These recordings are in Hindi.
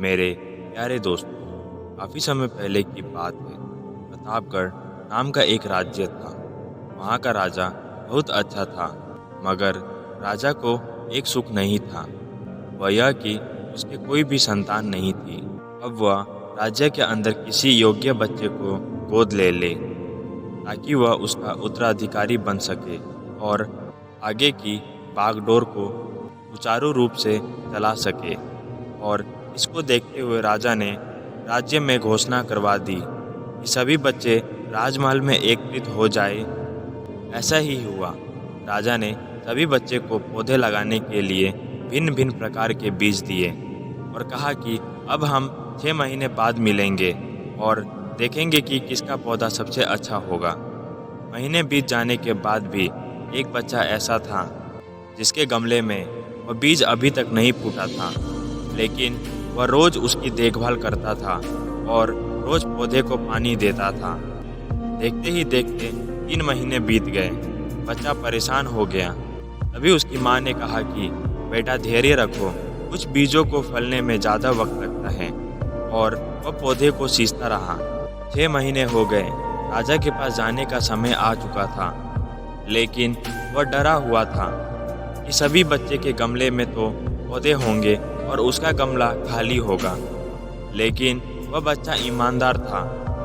मेरे प्यारे दोस्तों, काफ़ी समय पहले की बात है। प्रतापगढ़ नाम का एक राज्य था। वहाँ का राजा बहुत अच्छा था, मगर राजा को एक सुख नहीं था, वह यह कि उसके कोई भी संतान नहीं थी। अब वह राज्य के अंदर किसी योग्य बच्चे को गोद ले ले, ताकि वह उसका उत्तराधिकारी बन सके और आगे की बागडोर को सुचारू रूप से चला सके। और इसको देखते हुए राजा ने राज्य में घोषणा करवा दी कि सभी बच्चे राजमहल में एकत्रित हो जाए। ऐसा ही हुआ। राजा ने सभी बच्चे को पौधे लगाने के लिए भिन्न भिन्न प्रकार के बीज दिए और कहा कि अब हम 6 महीने बाद मिलेंगे और देखेंगे कि किसका पौधा सबसे अच्छा होगा। महीने बीत जाने के बाद भी एक बच्चा ऐसा था जिसके गमले में वह बीज अभी तक नहीं फूटा था, लेकिन वह रोज उसकी देखभाल करता था और रोज पौधे को पानी देता था। देखते ही देखते 3 महीने बीत गए। बच्चा परेशान हो गया। तभी उसकी माँ ने कहा कि बेटा धैर्य रखो, कुछ बीजों को फलने में ज़्यादा वक्त लगता है। और वह पौधे को सींचता रहा। 6 महीने हो गए। राजा के पास जाने का समय आ चुका था, लेकिन वह डरा हुआ था कि सभी बच्चे के गमले में तो पौधे होंगे और उसका गमला खाली होगा। लेकिन वह बच्चा ईमानदार था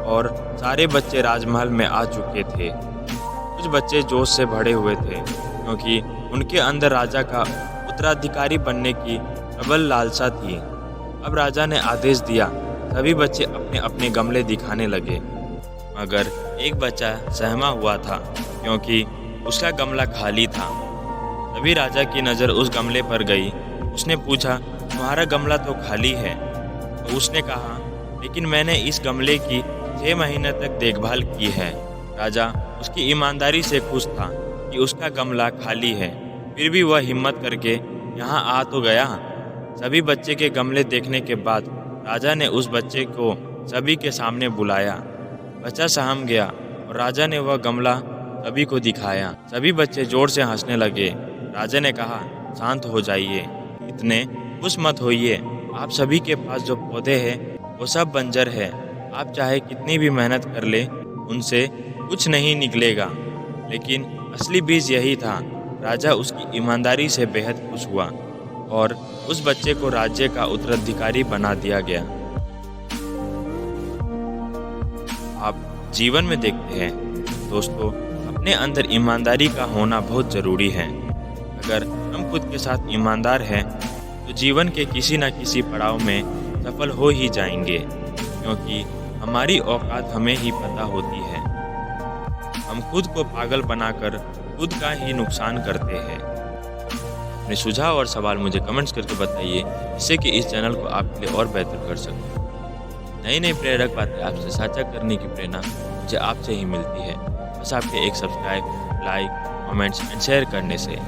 और सारे बच्चे राजमहल में आ चुके थे। कुछ बच्चे जोश से भरे हुए थे, क्योंकि उनके अंदर राजा का उत्तराधिकारी बनने की प्रबल लालसा थी। अब राजा ने आदेश दिया, सभी बच्चे अपने अपने गमले दिखाने लगे, मगर एक बच्चा सहमा हुआ था क्योंकि उसका गमला खाली था। तभी राजा की नज़र उस गमले पर गई। उसने पूछा, तुम्हारा गमला तो खाली है। तो उसने कहा, लेकिन मैंने इस गमले की 6 महीने तक देखभाल की है। राजा उसकी ईमानदारी से खुश था कि उसका गमला खाली है, फिर भी वह हिम्मत करके यहाँ आ तो गया। सभी बच्चे के गमले देखने के बाद राजा ने उस बच्चे को सभी के सामने बुलाया। बच्चा सहम गया और राजा ने वह गमला सभी को दिखाया। सभी बच्चे जोर से हंसने लगे। राजा ने कहा, शांत हो जाइए, इतने खुश मत होइए। आप सभी के पास जो पौधे हैं वो सब बंजर है। आप चाहे कितनी भी मेहनत कर ले, उनसे कुछ नहीं निकलेगा। लेकिन असली बीज यही था। राजा उसकी ईमानदारी से बेहद खुश हुआ और उस बच्चे को राज्य का उत्तराधिकारी बना दिया गया। आप जीवन में देखते हैं दोस्तों, अपने अंदर ईमानदारी का होना बहुत ज़रूरी है। अगर हम खुद के साथ ईमानदार हैं तो जीवन के किसी न किसी पड़ाव में सफल हो ही जाएंगे, क्योंकि हमारी औकात हमें ही पता होती है। हम खुद को पागल बनाकर खुद का ही नुकसान करते हैं। अपने सुझाव और सवाल मुझे कमेंट्स करके बताइए, जिससे कि इस चैनल को आपके लिए और बेहतर कर सकूं। नई नई प्रेरक बातें आपसे साझा करने की प्रेरणा मुझे आपसे ही मिलती है, बस आपके एक subscribe, like, comments and share करने से।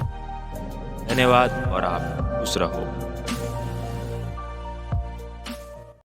धन्यवाद और आप खुश रहो।